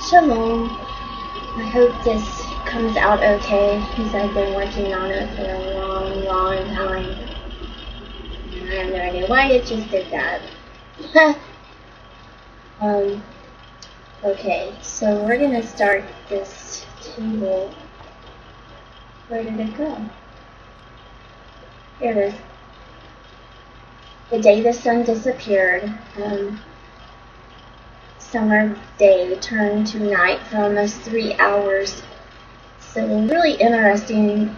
Shalom. I hope this comes out okay because I've been working on it for a long time. And I have no idea why it just did that. Okay, so we're going to start this table. Where did it go? Here it is. The day the sun disappeared, summer day turned to night for almost 3 hours. So really interesting.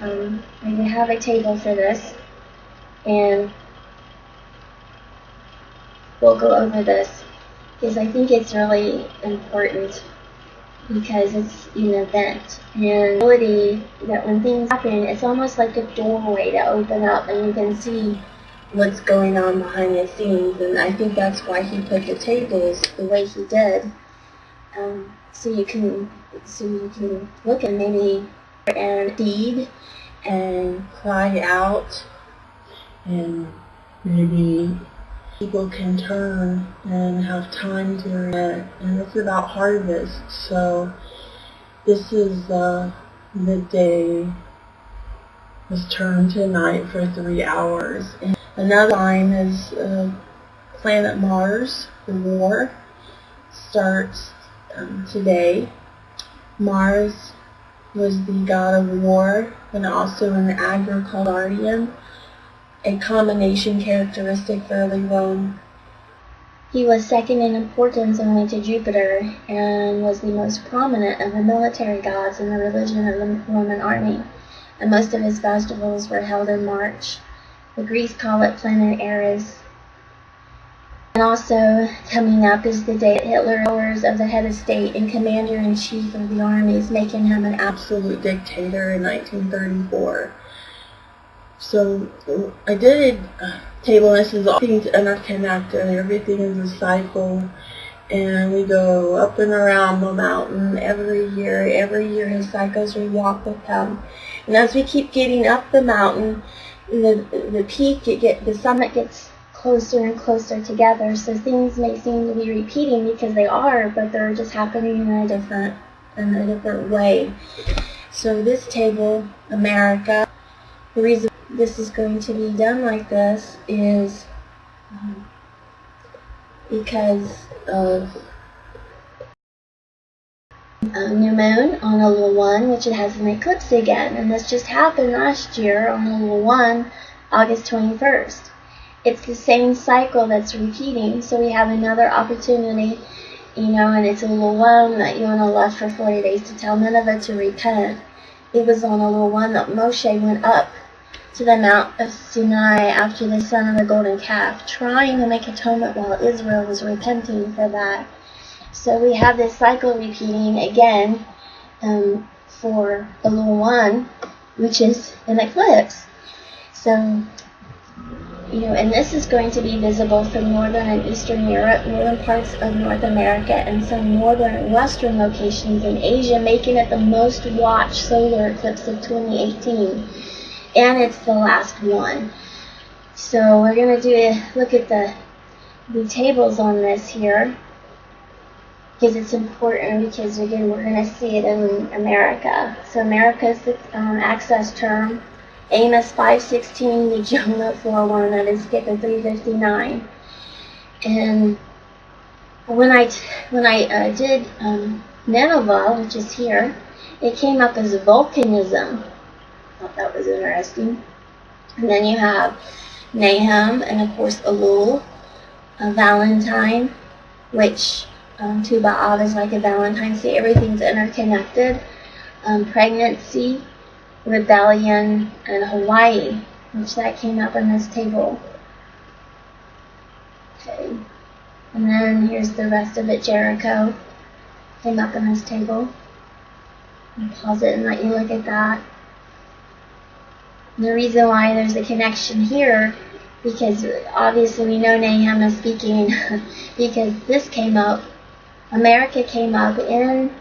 I have a table for this, and we'll go over this because I think it's really important because it's an event and ability that when things happen, it's almost like a doorway to open up and you can see what's going on behind the scenes. And I think that's why he put the tables the way he did, so you can look at maybe and feed and cry out, and maybe people can turn and have time during it. And it's about harvest, so this is the day was turned to night for 3 hours. And another sign is planet Mars. The war starts today. Mars was the god of war and also an agricultural guardian, a combination characteristic for early Rome. He was second in importance only to Jupiter and was the most prominent of the military gods in the religion of the Roman army, and most of his festivals were held in March. The Greeks call it Planet Ares. And also coming up is the day that Hitler hours of the head of state and commander-in-chief of the armies, making him an absolute dictator in 1934. So I did a table, this is all things interconnected, everything is a cycle, and we go up and around the mountain every year his cycles, we walk with him. And as we keep getting up the mountain, the peak, the summit gets closer and closer together, so things may seem to be repeating because they are, but they're just happening in a different way. So this table, America, the reason this is going to be done like this is because of new moon on Elul 1, which it has an eclipse again, and this just happened last year on Elul 1, August 21st. It's the same cycle that's repeating, so we have another opportunity, and it's Elul 1 that Yonah left for 40 days to tell Nineveh to repent. It was on Elul 1 that Moshe went up to the Mount of Sinai after the son of the golden calf, trying to make atonement while Israel was repenting for that. So we have this cycle repeating again for Elul 1, which is an eclipse. So, and this is going to be visible from northern and eastern Europe, northern parts of North America, and some northern and western locations in Asia, making it the most watched solar eclipse of 2018. And it's the last one. So we're going to look at the tables on this here, because it's important, because again we're going to see it in America. So America is the access term. Amos 5:16 to Jonah 4:1, that is Skipper 3:59. And when I did Nineveh, which is here, it came up as volcanism. I thought that was interesting. And then you have Nahum, and of course Elul, Valentine, which Tu B'Av is like a Valentine's Day. Everything's interconnected. Pregnancy, rebellion, and Hawaii, which that came up in this table. Okay. And then here's the rest of it. Jericho came up in this table. I'll pause it and let you look at that. And the reason why there's a connection here, because obviously we know Nahum is speaking, because this came up, America came up in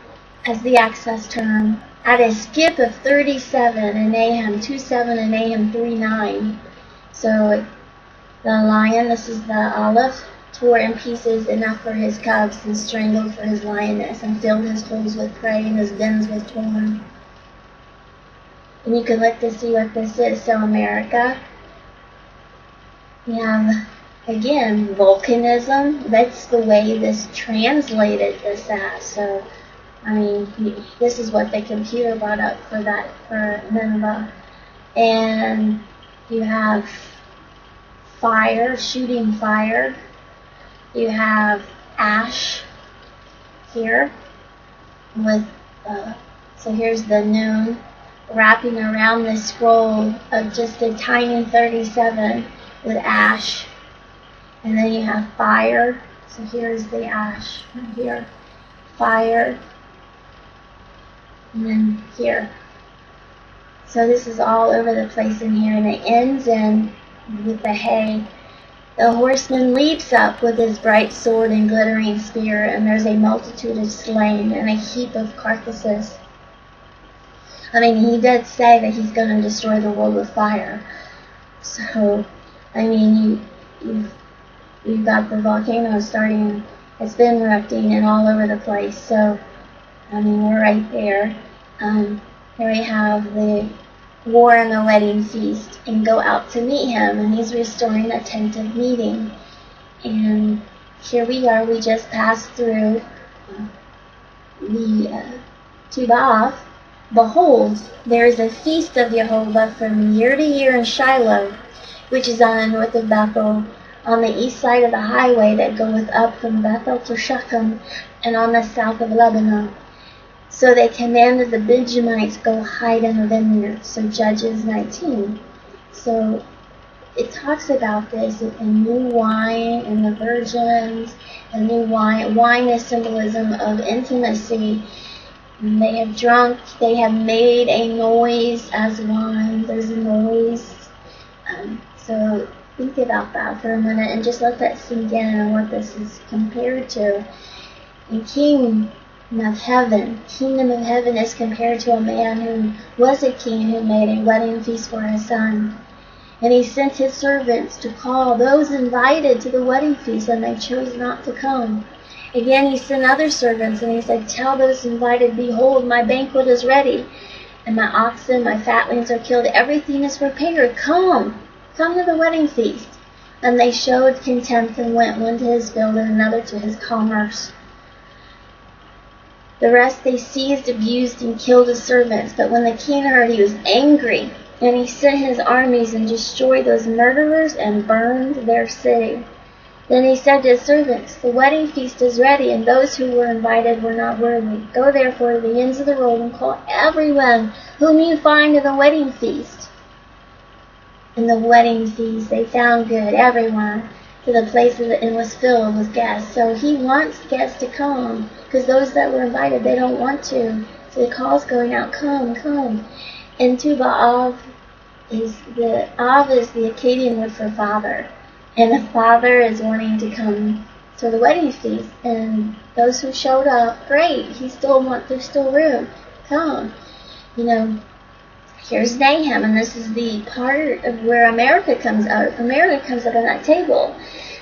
as the access term at a skip of 37 in Nahum 2:7 and Nahum 3:9. So the lion, this is the Aleph tore in pieces enough for his cubs, and strangled for his lioness, and filled his holes with prey, and his dens with torn. And you can look to see what this is. So America, you have, again, volcanism. That's the way this translated this as. So, I mean, this is what the computer brought up for that, for Nineveh. And you have fire, shooting fire. You have ash here with, so here's the noon wrapping around this scroll of just a tiny 37 with ash. And then you have fire. So here's the ash right here. Fire. And then here. So this is all over the place in here, and it ends in with the hay. The horseman leaps up with his bright sword and glittering spear, and there's a multitude of slain and a heap of carcasses. I mean, he did say that he's going to destroy the world with fire. So, I mean, you've got the volcano starting, it's been erupting and all over the place. So, I mean, we're right there. Here we have the war and the wedding feast, and go out to meet him, and he's restoring a tent of meeting. And here we are, we just passed through the Tu B'Av. Behold, there is a feast of Jehovah from year to year in Shiloh, which is on the north of Beth-el, on the east side of the highway that goeth up from Beth-el to Shechem, and on the south of Lebonah. So they commanded the Benjamites go hide in the vineyards. So Judges 19. So it talks about this in new wine and the virgins, and new wine. Wine is symbolism of intimacy. And they have drunk, they have made a noise as wine. There's a noise. So think about that for a minute and just let that sink in and what this is compared to. And kingdom of heaven is compared to a man who was a king who made a wedding feast for his son. And he sent his servants to call those invited to the wedding feast, and they chose not to come. Again, he sent other servants, and he said, tell those invited, behold, my banquet is ready, and my oxen, my fatlings are killed. Everything is prepared. Come to the wedding feast. And they showed contempt and went, one to his field and another to his commerce. The rest they seized, abused, and killed his servants. But when the king heard, he was angry, and he sent his armies and destroyed those murderers and burned their city. Then he said to his servants, the wedding feast is ready, and those who were invited were not worthy. Go therefore to the ends of the world and call everyone whom you find to the wedding feast. And the wedding feast they found good, everyone, to the places, and was filled with guests. So he wants guests to come, because those that were invited, they don't want to. So the call's going out, come, come. And Tu B'Av is the Akkadian word for father. And the father is wanting to come to the wedding feast. And those who showed up, great, there's still room. Come. You know, here's Nahum, and this is the part of where America comes up. America comes up on that table.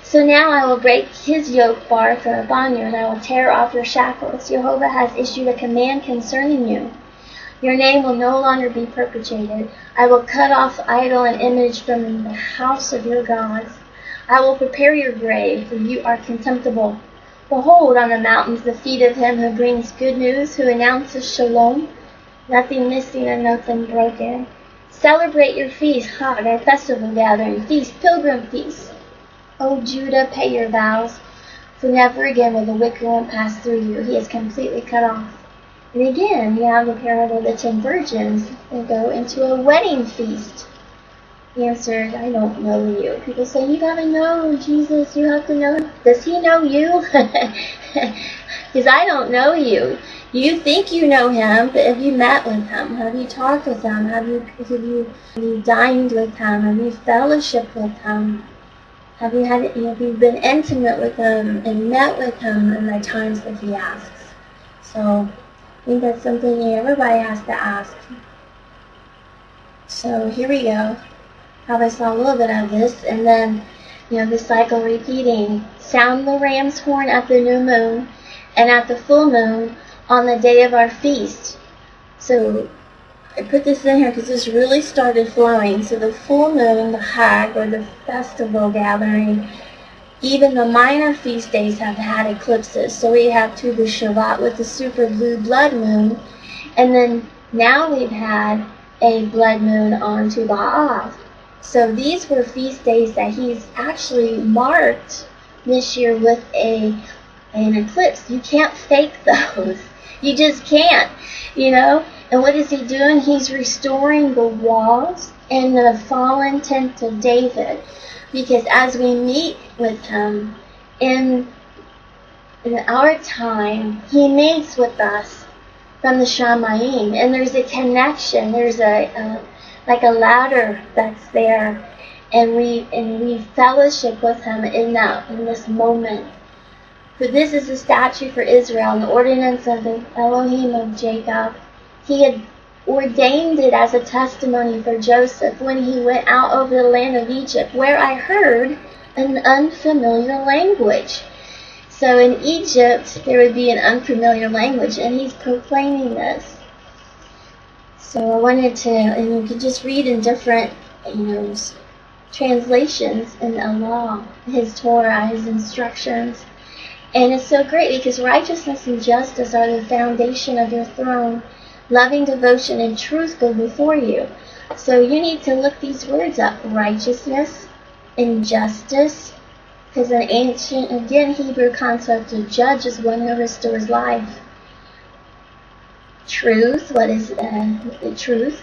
So now I will break his yoke bar upon you, and I will tear off your shackles. Jehovah has issued a command concerning you. Your name will no longer be perpetuated. I will cut off idol and image from the house of your gods. I will prepare your grave, for you are contemptible. Behold, on the mountains the feet of him who brings good news, who announces shalom, nothing missing and nothing broken. Celebrate your feast, their festival gathering, feast, pilgrim feast. O Judah, pay your vows, for never again will the wicked one pass through you. He is completely cut off. And again, you have the parable of the 10 virgins. They go into a wedding feast. He answered, I don't know you. People say, you gotta know Jesus, you have to know. Does he know you? Because I don't know you. You think you know him, but have you met with him? Have you talked with him? Have you dined with him? Have you fellowshiped with him? Have you been intimate with him and met with him in the times that he asks? So I think that's something everybody has to ask. So here we go. Probably saw a little bit of this, and then the cycle repeating. Sound the ram's horn at the new moon and at the full moon on the day of our feast. So I put this in here because this really started flowing. So the full moon, the Hag, or the festival gathering, even the minor feast days have had eclipses. So we have to the Shabbat with the super blue blood moon, and then now we've had a blood moon on Tu B'Av. So these were feast days that he's actually marked this year with an eclipse. You can't fake those. You just can't, And what is he doing? He's restoring the walls and the fallen tent of David. Because as we meet with him in our time, he meets with us from the Shamayim, and there's a connection. There's like a ladder that's there, and we fellowship with him in this moment. For this is the statute for Israel, and the ordinance of the Elohim of Jacob. He had ordained it as a testimony for Joseph when he went out over the land of Egypt, where I heard an unfamiliar language. So in Egypt, there would be an unfamiliar language, and he's proclaiming this. So I wanted to, and you could just read in different, translations in the law, his Torah, his instructions. And it's so great because righteousness and justice are the foundation of your throne. Loving devotion and truth go before you. So you need to look these words up. Righteousness and justice. Because an ancient, again, Hebrew concept of judge is one who restores life. Truth. What is the truth?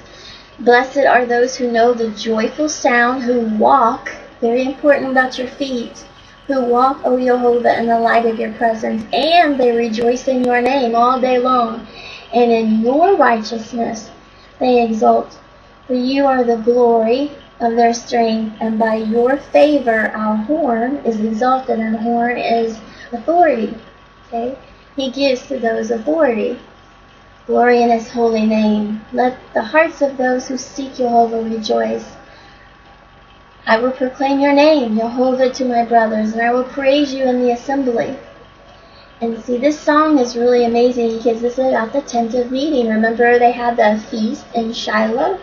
Blessed are those who know the joyful sound, who walk. Very important about your feet. Who walk, O Jehovah, in the light of your presence. And they rejoice in your name all day long. And in your righteousness they exult. For you are the glory of their strength, and by your favor our horn is exalted, and horn is authority. Okay? He gives to those authority. Glory in his holy name. Let the hearts of those who seek Jehovah rejoice. I will proclaim your name, Jehovah, to my brothers, and I will praise you in the assembly. And see, this song is really amazing because this is about the tent of meeting. Remember, they had the feast in Shiloh?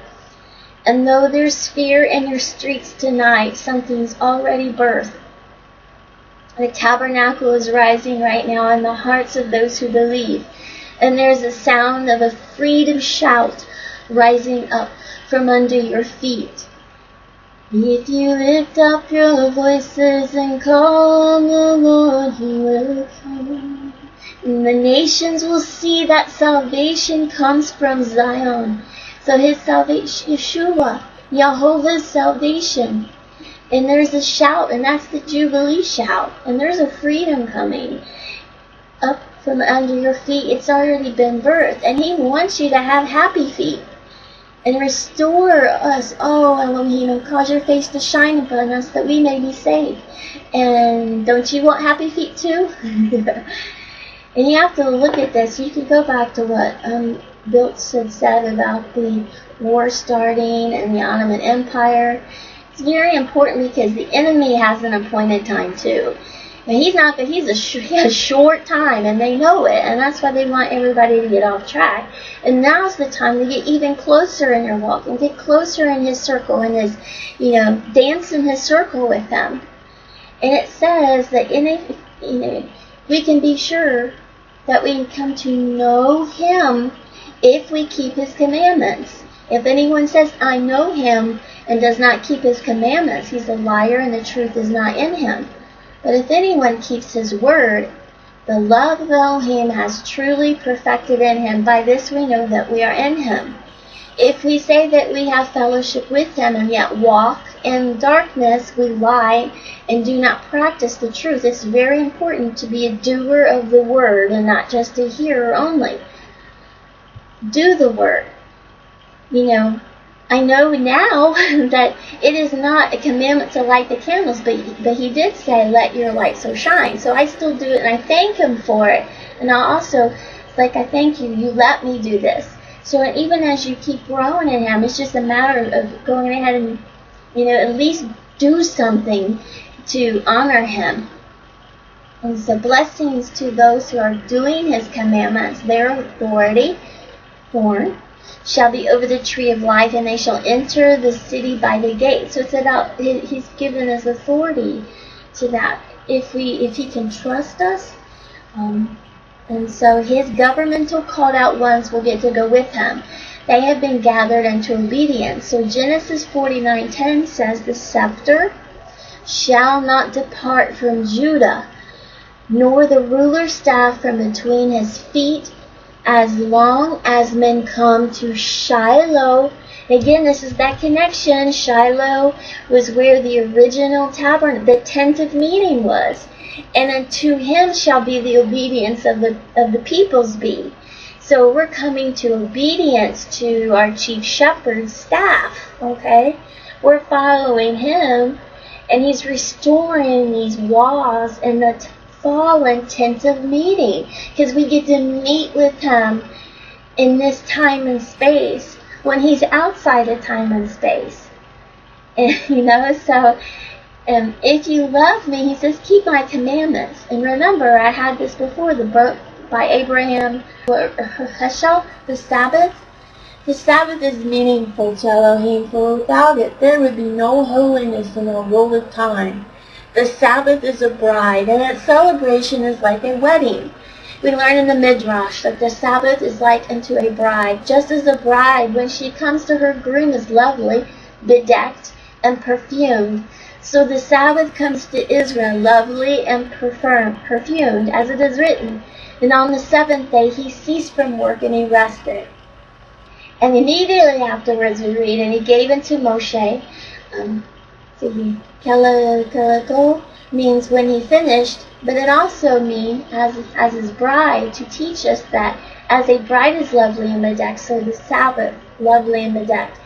And though there's fear in your streets tonight, something's already birthed. The tabernacle is rising right now in the hearts of those who believe. And there's a sound of a freedom shout rising up from under your feet. If you lift up your voices and call on the Lord, he will come. And the nations will see that salvation comes from Zion. So his salvation, Yeshua, Jehovah's salvation. And there's a shout, and that's the Jubilee shout. And there's a freedom coming up from under your feet. It's already been birthed. And he wants you to have happy feet. And restore us, oh Elohim, cause your face to shine upon us that we may be saved. And don't you want happy feet too? And you have to look at this. You can go back to what Biltz had said about the war starting and the Ottoman Empire. It's very important because the enemy has an appointed time too. And he has a short time, and they know it, and that's why they want everybody to get off track. And now's the time to get even closer in your walk and get closer in his circle and his, dance in his circle with him. And it says that we can be sure that we can come to know him if we keep his commandments. If anyone says, I know him, and does not keep his commandments, he's a liar and the truth is not in him. But if anyone keeps his word, the love of Elohim has truly perfected in him. By this we know that we are in him. If we say that we have fellowship with him and yet walk in darkness, we lie and do not practice the truth. It's very important to be a doer of the word and not just a hearer only. Do the word. I know now that it is not a commandment to light the candles, but he did say, let your light so shine. So I still do it, and I thank him for it. And I also, I thank you, you let me do this. So even as you keep growing in him, it's just a matter of going ahead and, at least do something to honor him. And so blessings to those who are doing his commandments. Their authority, born, shall be over the tree of life, and they shall enter the city by the gate. So it's about, he's given us authority to that, if he can trust us. And so his governmental called out ones will get to go with him. They have been gathered unto obedience. So Genesis 49:10 says, the scepter shall not depart from Judah, nor the ruler's staff from between his feet, as long as men come to Shiloh. Again, this is that connection. Shiloh was where the original tabernacle, the tent of meeting was. And unto him shall be the obedience of the peoples be. So we're coming to obedience to our chief shepherd's staff, okay? We're following him, and he's restoring these walls and the fallen tent of meeting, because we get to meet with him in this time and space when he's outside of time and space. And so if you love me, he says, keep my commandments. And remember, I had this before, the book by Abraham Heschel, the Sabbath. The Sabbath is meaningful to Elohim, for without it, there would be no holiness in our world of time. The Sabbath is a bride, and its celebration is like a wedding. We learn in the Midrash that the Sabbath is like unto a bride. Just as a bride, when she comes to her groom, is lovely, bedecked, and perfumed, so the Sabbath comes to Israel lovely and perfumed, as it is written. And on the seventh day he ceased from work and he rested. And immediately afterwards we read, and he gave unto Moshe, Kelako means when he finished, but it also means as his bride, to teach us that as a bride is lovely and bedecked, so the Sabbath lovely and bedecked.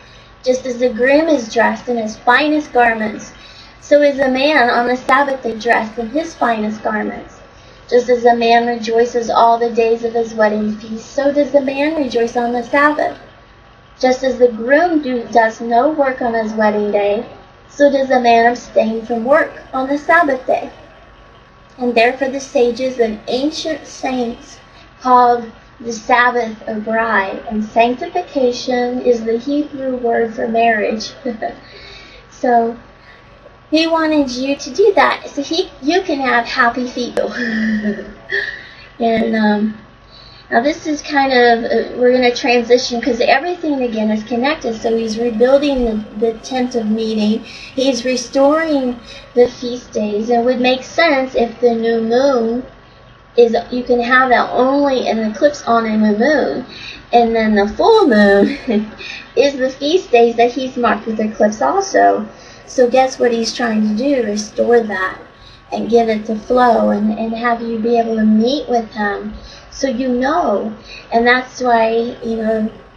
Just as the groom is dressed in his finest garments, so is a man on the Sabbath day dressed in his finest garments. Just as a man rejoices all the days of his wedding feast, so does the man rejoice on the Sabbath. Just as the groom does no work on his wedding day, so does a man abstain from work on the Sabbath day. And therefore the sages and ancient saints called the Sabbath a bride, and sanctification is the Hebrew word for marriage. So he wanted you to do that, so you can have happy feet. And now this is kind of, we're going to transition, because everything again is connected. So he's rebuilding the tent of meeting. He's restoring the feast days. It would make sense if the new moon is, you can have that only an eclipse on a new moon. And then the full moon is the feast days that he's marked with eclipse also. So guess what he's trying to do? Restore that and get it to flow and have you be able to meet with him. So and that's why,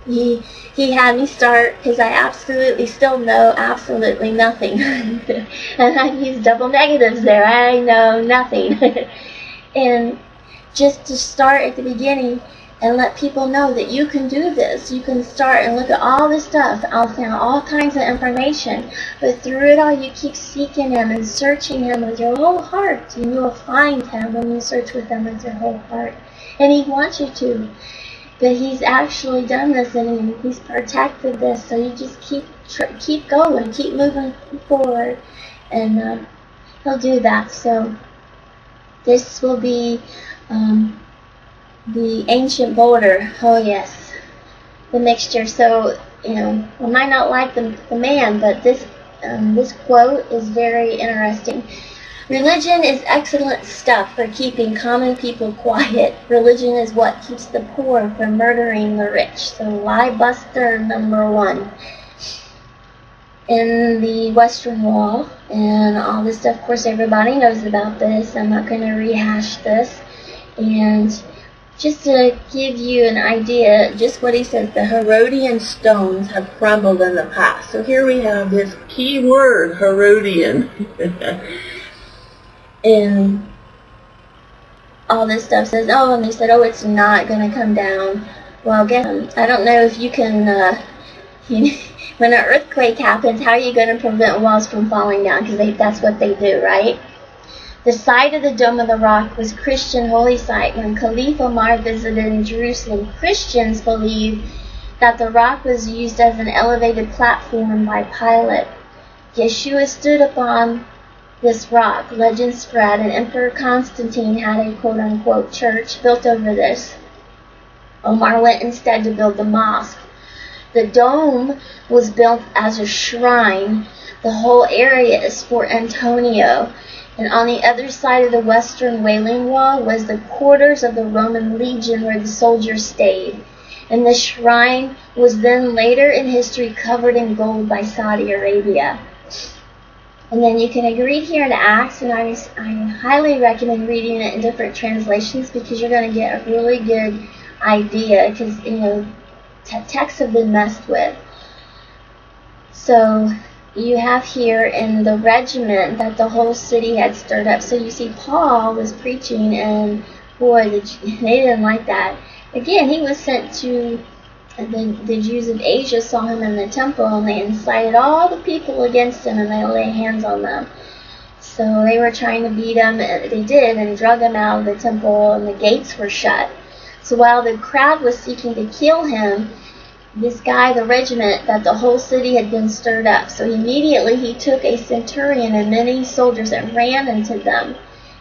he had me start, because I absolutely still know absolutely nothing. And I use double negatives there. I know nothing. And just to start at the beginning and let people know that you can do this. You can start and look at all this stuff. I'll find all kinds of information. But through it all, you keep seeking him and searching him with your whole heart. And you will find him when you search with him with your whole heart. And he wants you to. But he's actually done this, and he's protected this. So you just keep going, keep moving forward. And he'll do that. So this will be the ancient boulder. Oh yes, the mixture. So I might not like the man, but this quote is very interesting. Religion is excellent stuff for keeping common people quiet. Religion is what keeps the poor from murdering the rich. So lie buster number 1. In the Western Wall and all this stuff, of course everybody knows about this. I'm not going to rehash this. And just to give you an idea, just what he says, the Herodian stones have crumbled in the past. So here we have this key word, Herodian. And all this stuff says, and they said, it's not going to come down. Well, I don't know if you can, When an earthquake happens, how are you going to prevent walls from falling down? Because that's what they do, right? The site of the Dome of the Rock was Christian holy site. When Caliph Omar visited in Jerusalem, Christians believed that the rock was used as an elevated platform by Pilate. Yeshua stood upon this rock. Legend spread, and Emperor Constantine had a quote-unquote church built over this. Omar went instead to build the mosque. The dome was built as a shrine. The whole area is for Antonio. And on the other side of the western Wailing Wall was the quarters of the Roman legion where the soldiers stayed. And the shrine was then later in history covered in gold by Saudi Arabia. And then you can read here in Acts, and I highly recommend reading it in different translations because you're going to get a really good idea because, texts have been messed with. So you have here in the regiment that the whole city had stirred up. So you see Paul was preaching, and boy, they didn't like that. Again, he was sent to the Jews of Asia, saw him in the temple, and they incited all the people against him, and they laid hands on them. So they were trying to beat him, and they did, and drug him out of the temple, and the gates were shut. So while the crowd was seeking to kill him, this guy, the regiment, that the whole city had been stirred up. So immediately he took a centurion and many soldiers and ran into them.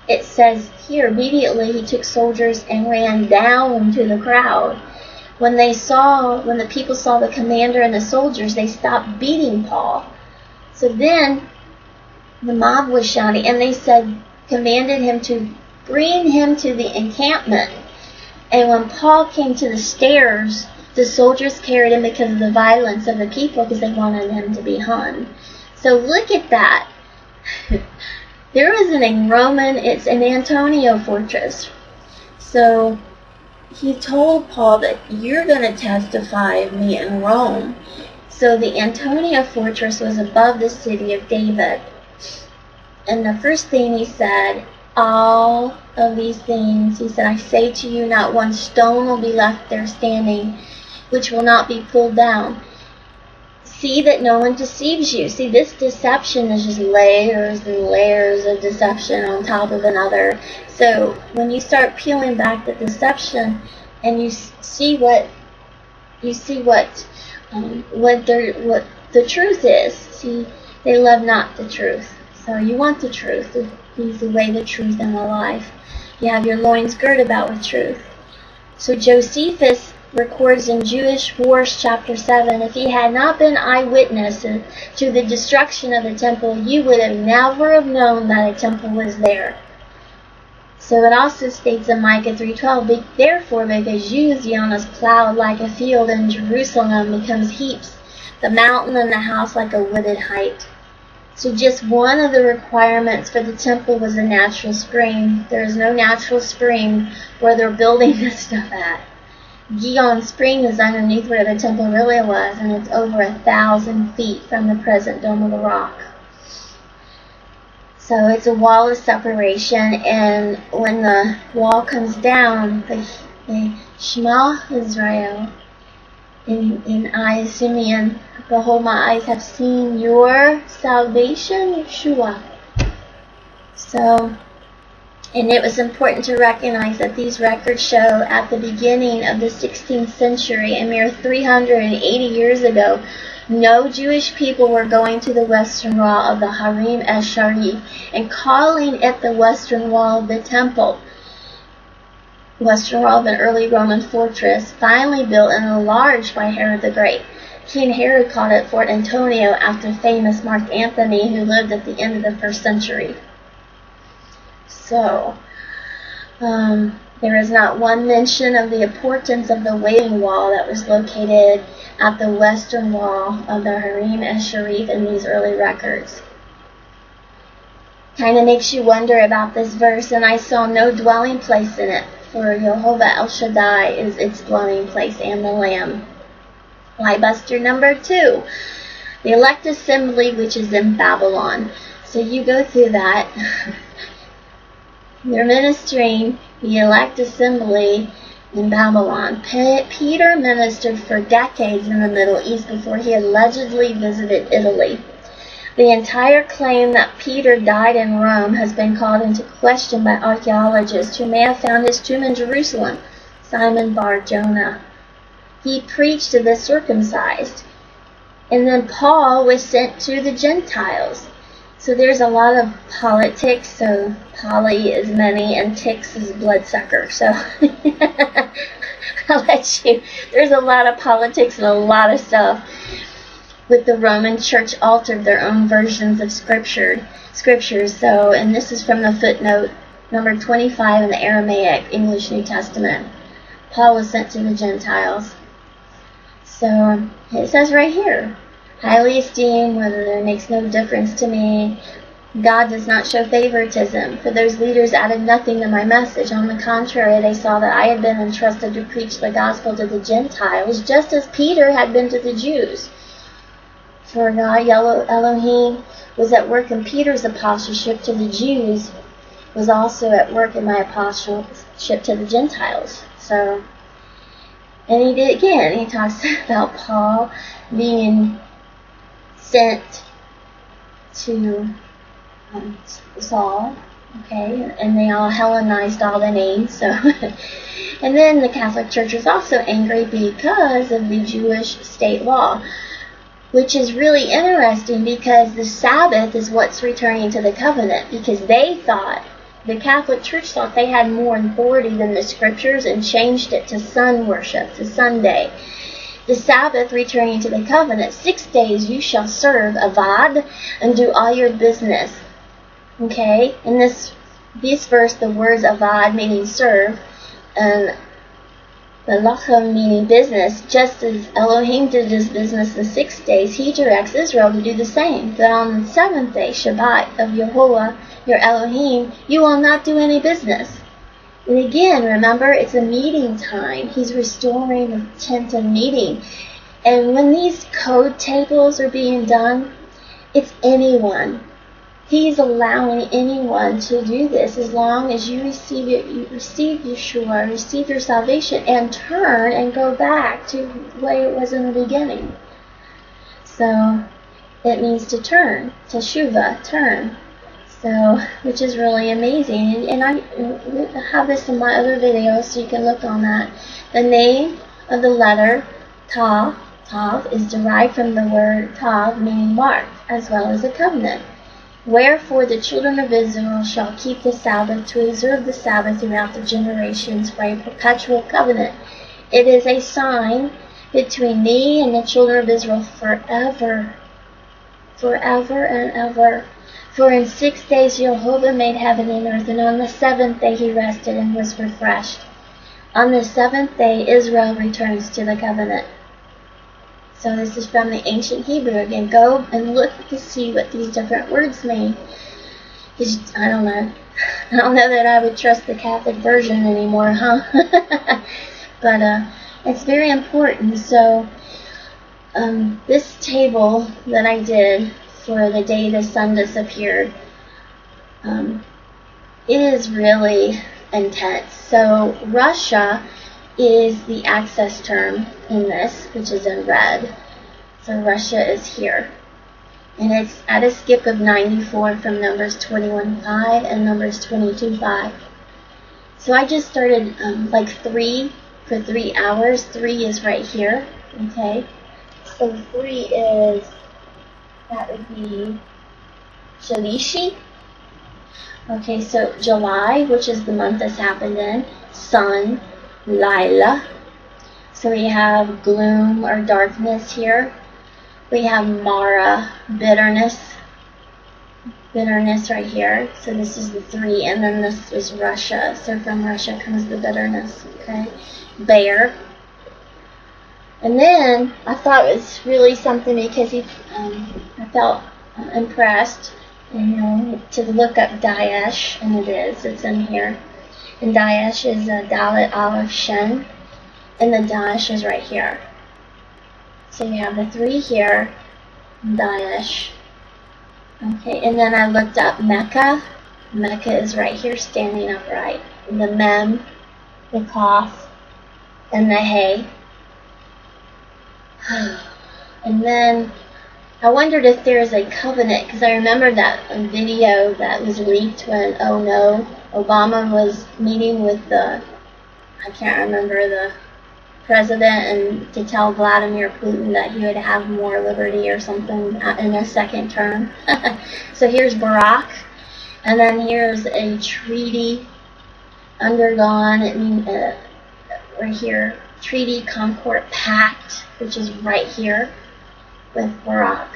It says here, immediately he took soldiers and ran down to the crowd. When the people saw the commander and the soldiers, they stopped beating Paul. So then the mob was shouting, and they commanded him to bring him to the encampment. And when Paul came to the stairs, the soldiers carried him because of the violence of the people, because they wanted him to be hung. So look at that. There was it's an Antonio fortress. So he told Paul that you're going to testify of me in Rome. So the Antonia fortress was above the city of David. And the first thing he said, all of these things, he said, I say to you, not one stone will be left there standing, which will not be pulled down. See that no one deceives you. See, this deception is just layers and layers of deception on top of another. So when you start peeling back the deception, and you see what the truth is. See, they love not the truth. So you want the truth. He's the way, the truth, and the life. You have your loins girt about with truth. So Josephus records in Jewish Wars chapter 7, if he had not been eyewitness to the destruction of the temple, you would have never have known that a temple was there. So it also states in Micah 3:12, therefore, because you, Zion, is plowed like a field, and Jerusalem becomes heaps, the mountain and the house like a wooded height. So just one of the requirements for the temple was a natural spring. There is no natural spring where they're building this stuff at. Gihon Spring is underneath where the temple really was, and it's over 1,000 feet from the present Dome of the Rock. So it's a wall of separation, and when the wall comes down, the Shema Israel, in I, Simeon, behold, my eyes have seen your salvation, Yeshua. So, and it was important to recognize that these records show at the beginning of the 16th century, a mere 380 years ago, no Jewish people were going to the western wall of the Harim Esharif and calling it the western wall of the temple. Western wall of an early Roman fortress, finally built and enlarged by Herod the Great. King Herod called it Fort Antonio after famous Mark Antony, who lived at the end of the 1st century. So, there is not one mention of the importance of the Wailing Wall that was located at the western wall of the Harim Esharif in these early records. Kind of makes you wonder about this verse, and I saw no dwelling place in it, for Jehovah El Shaddai is its dwelling place and the Lamb. Lie buster number 2, the elect assembly, which is in Babylon. So you go through that. They're ministering the elect assembly, in Babylon. Peter ministered for decades in the Middle East before he allegedly visited Italy. The entire claim that Peter died in Rome has been called into question by archaeologists who may have found his tomb in Jerusalem. Simon Bar-Jonah. He preached to the circumcised. And then Paul was sent to the Gentiles. So there's a lot of politics. So poly is many and ticks is bloodsucker. So I'll let you. There's a lot of politics and a lot of stuff. With the Roman Church altered their own versions of scriptures. So, and this is from the footnote number 25 in the Aramaic English New Testament. Paul was sent to the Gentiles. So it says right here, highly esteemed, whether there makes no difference to me. God does not show favoritism, for those leaders added nothing to my message. On the contrary, they saw that I had been entrusted to preach the gospel to the Gentiles, just as Peter had been to the Jews. For God, Elohim, was at work in Peter's apostleship to the Jews, was also at work in my apostleship to the Gentiles. So, and he did again. He talks about Paul being sent to Saul, okay, and they all Hellenized all the names. So, and then the Catholic Church was also angry because of the Jewish state law, which is really interesting because the Sabbath is what's returning to the covenant, because they thought, the Catholic Church thought they had more authority than the scriptures and changed it to sun worship, to Sunday. The Sabbath returning to the covenant, 6 days you shall serve, avad, and do all your business. Okay, in this verse, the words avad meaning serve, and the lachem meaning business, just as Elohim did his business in 6 days, he directs Israel to do the same. But on the seventh day, Shabbat of Yehovah, your Elohim, you will not do any business. And again, remember, it's a meeting time. He's restoring the tent of meeting. And when these code tables are being done, it's anyone. He's allowing anyone to do this as long as you receive it, you receive Yeshua, receive your salvation, and turn and go back to the way it was in the beginning. So it means to turn, teshuva, turn. So, which is really amazing. And I have this in my other videos, so you can look on that. The name of the letter Tav is derived from the word Tav, meaning mark, as well as a covenant. Wherefore the children of Israel shall keep the Sabbath, to observe the Sabbath throughout the generations for a perpetual covenant. It is a sign between me and the children of Israel forever, forever and ever. For in 6 days Jehovah made heaven and earth, and on the seventh day he rested and was refreshed. On the seventh day Israel returns to the covenant. So this is from the ancient Hebrew. Again, go and look to see what these different words mean. I don't know. I don't know that I would trust the Catholic version anymore, huh? But it's very important. So this table that I did for the day the sun disappeared, it is really intense. So Russia is the access term in this, which is in red. So Russia is here. And it's at a skip of 94 from Numbers 21:5 and Numbers 22:5. So I just started like 3 for 3 hours. 3 is right here. Okay. So 3 is, that would be Shalishi. Okay, so July, which is the month this happened in, sun, Lila. So we have gloom or darkness here. We have Mara, bitterness right here. So this is the 3, and then this is Russia. So from Russia comes the bitterness, okay? Bear. And then I thought it was really something because I felt impressed, to look up Daesh, and it is. It's in here. And Daesh is Dalet Aleph Shen, and the Daesh is right here. So you have the 3 here, Daesh. Okay, and then I looked up Mecca. Mecca is right here, standing upright. And the Mem, the Kaf, and the hay. And then I wondered if there's a covenant, because I remember that video that was leaked when, oh no, Obama was meeting with I can't remember the president, and to tell Vladimir Putin that he would have more liberty or something in a second term. So here's Barack, and then here's a treaty undergone, right here, Treaty Concord Pact, which is right here with Barack.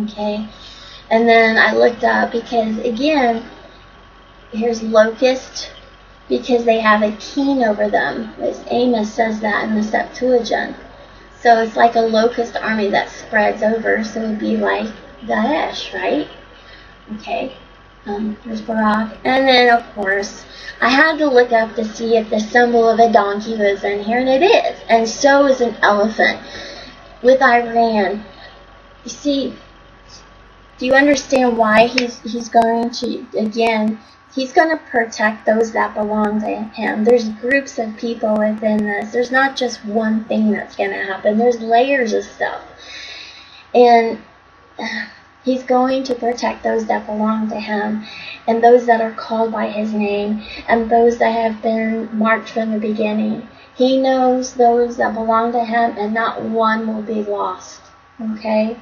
Okay, and then I looked up, because again, here's locust, because they have a king over them. Amos says that in the Septuagint. So it's like a locust army that spreads over, so it would be like Daesh, right? Okay, there's Barack. And then, of course, I had to look up to see if the symbol of a donkey was in here, and it is. And so is an elephant with Iran. You see, do you understand why he's going to, again, he's going to protect those that belong to him. There's groups of people within this. There's not just one thing that's going to happen. There's layers of stuff. And he's going to protect those that belong to him, and those that are called by his name, and those that have been marked from the beginning. He knows those that belong to him, and not one will be lost. Okay?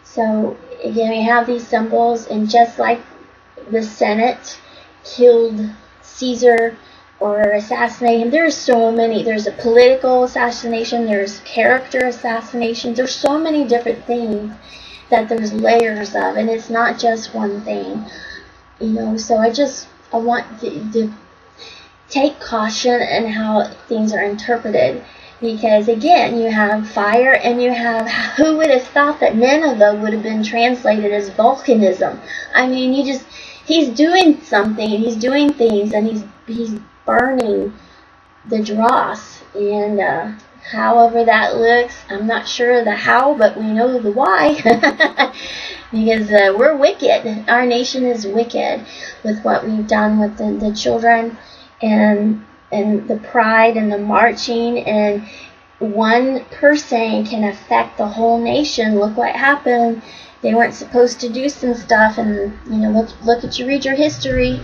So, again, we have these symbols, and just like the Senate killed Caesar or assassinated him, there's so many. There's a political assassination, there's character assassination, there's so many different things that there's layers of, and it's not just one thing. You know, so I want to take caution in how things are interpreted, because again, you have fire, and you have, who would have thought that Nineveh would have been translated as volcanism? I mean, he's doing something, and he's doing things, and he's burning the dross, and however that looks, I'm not sure the how, but we know the why. Because we're wicked. Our nation is wicked with what we've done with the children, and the pride and the marching, and one person can affect the whole nation. Look what happened. They weren't supposed to do some stuff, and you know, read your history.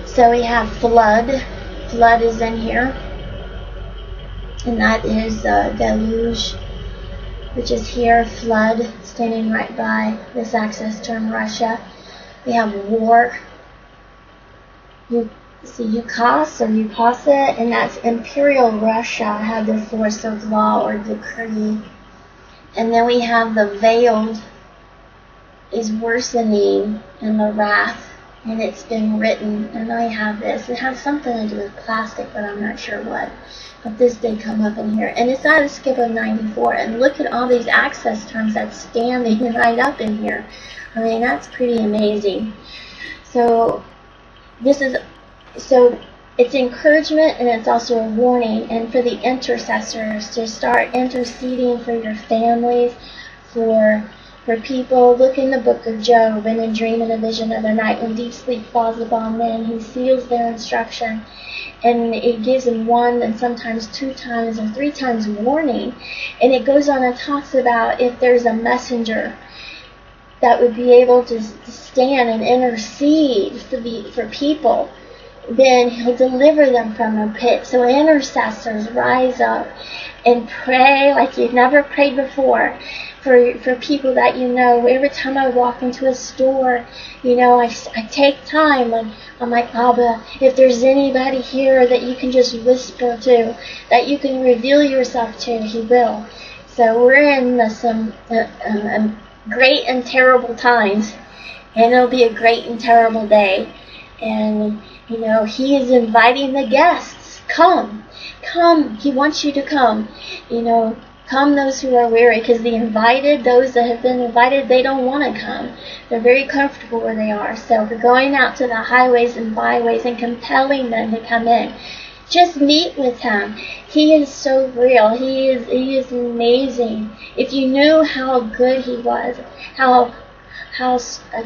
So we have flood. Flood is in here, and that is deluge, which is here. Flood, standing right by this axis term, Russia. We have war. You see Ukaz or Ukasa, and that's Imperial Russia had the force of law or decree. And then we have the veiled is worsening in the wrath, and it's been written, and I have this. It has something to do with plastic, but I'm not sure what. But this did come up in here, and it's out of skip of 94. And look at all these access terms that's standing right up in here. I mean, that's pretty amazing. So it's encouragement, and it's also a warning, and for the intercessors to start interceding for your families, for people. Look in the book of Job, in a dream and a vision of the night, when deep sleep falls upon men, he seals their instruction, and it gives them one and sometimes 2 times or 3 times warning. And it goes on and talks about if there's a messenger that would be able to stand and intercede for people, then he'll deliver them from a pit. So intercessors, rise up and pray like you've never prayed before for people that you know. Every time I walk into a store, you know, I take time, and I'm like, Abba, if there's anybody here that you can just whisper to, that you can reveal yourself to, he will. So we're in some great and terrible times, and it'll be a great and terrible day. And you know, he is inviting the guests. Come. He wants you to come. You know, come those who are weary, because those that have been invited, they don't want to come. They're very comfortable where they are. So we're going out to the highways and byways and compelling them to come in. Just meet with him. He is so real. He is amazing. If you knew how good he was, how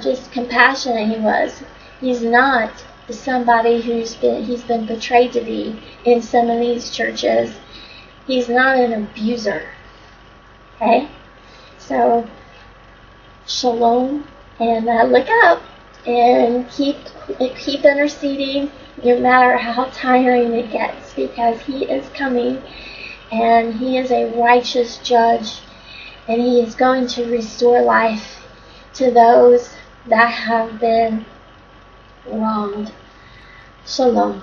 just compassionate he was. He's not is somebody he's been portrayed to be in some of these churches. He's not an abuser. Okay? So, shalom, and look up and keep interceding no matter how tiring it gets, because he is coming and he is a righteous judge, and he is going to restore life to those that have been wronged. Shalom.